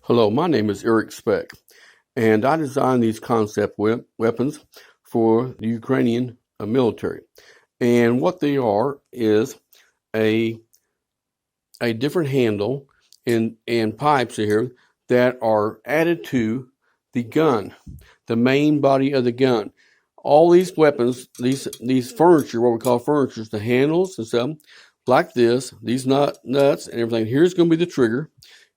Hello, my name is Eric Speck, and I designed these concept weapons for the Ukrainian military. And what they are is a different handle and pipes here that are added to the gun, the main body of the gun. All these weapons, these furniture, what we call furniture, the handles and stuff like this, these nuts and everything. Here's going to be the trigger.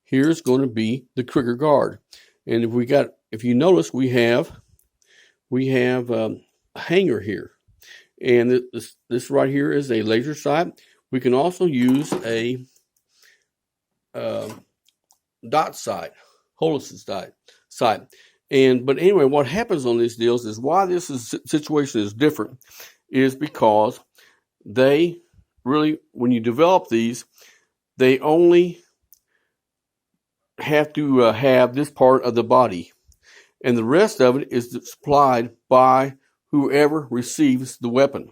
Here's going to be the trigger guard. And if you notice, we have a hanger here, and this right here is a laser sight. We can also use a dot sight, holocaust sight. But anyway, what happens on these deals is why situation is different is because they really, when you develop these, they only have to have this part of the body, and the rest of it is supplied by whoever receives the weapon.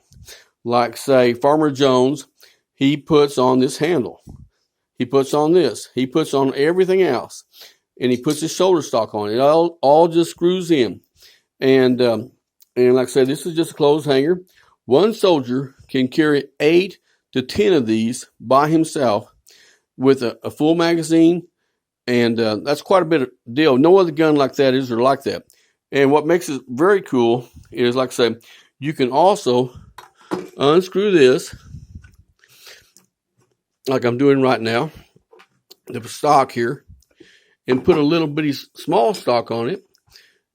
Like, say, Farmer Jones, he puts on this handle, he puts on this, he puts on everything else, and he puts his shoulder stock on. It all just screws in, and like I said, this is just a clothes hanger. One soldier can carry 8 to 10 of these by himself with a full magazine. And that's quite a bit of deal. No other gun like that is or like that. And what makes it very cool is, like I say, you can also unscrew this, like I'm doing right now, the stock here, and put a little bitty small stock on it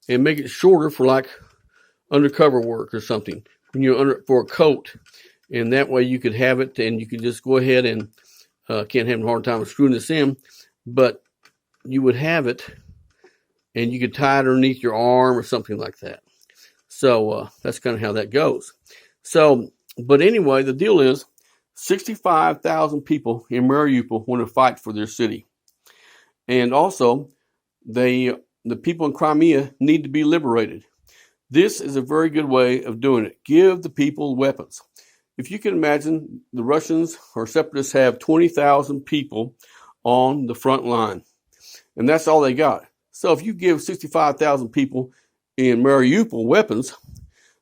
and make it shorter for like undercover work or something when you're for a coat. And that way you could have it, and you could just go ahead and can't have a hard time screwing this in, but you would have it, and you could tie it underneath your arm or something like that. So that's kind of how that goes. So, but anyway, the deal is 65,000 people in Maripul want to fight for their city. And also, the people in Crimea need to be liberated. This is a very good way of doing it. Give the people weapons. If you can imagine, the Russians or separatists have 20,000 people on the front line, and that's all they got. So if you give 65,000 people in Maripul weapons,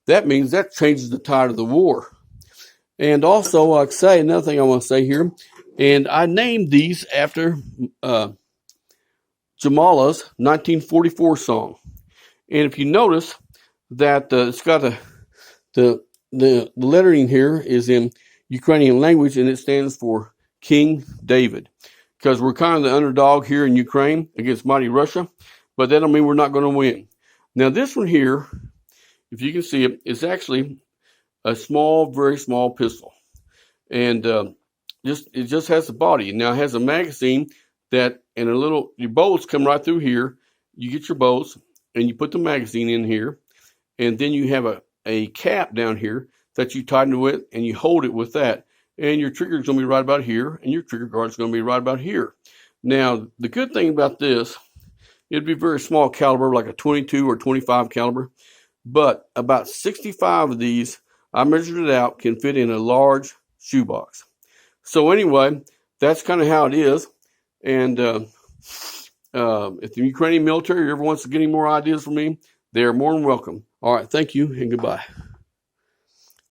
that means that changes the tide of the war. And also, like I say, another thing I want to say here, and I named these after Jamala's 1944 song. And if you notice that it's got the lettering here is in Ukrainian language, and it stands for King David, because we're kind of the underdog here in Ukraine against mighty Russia, but that don't mean we're not going to win. Now this one here, if you can see it, is actually a small, very small pistol, and it just has a body. Now it has a magazine that, and your bolts come right through here. You get your bolts, and you put the magazine in here, and then you have a cap down here that you tighten it with, and you hold it with that. And your trigger is going to be right about here, and your trigger guard is going to be right about here. Now, the good thing about this, it'd be very small caliber, like a 22 or 25 caliber, but about 65 of these, I measured it out, can fit in a large shoebox. So anyway, that's kind of how it is. And if the Ukrainian military ever wants to get any more ideas from me, they are more than welcome. All right, thank you, and goodbye.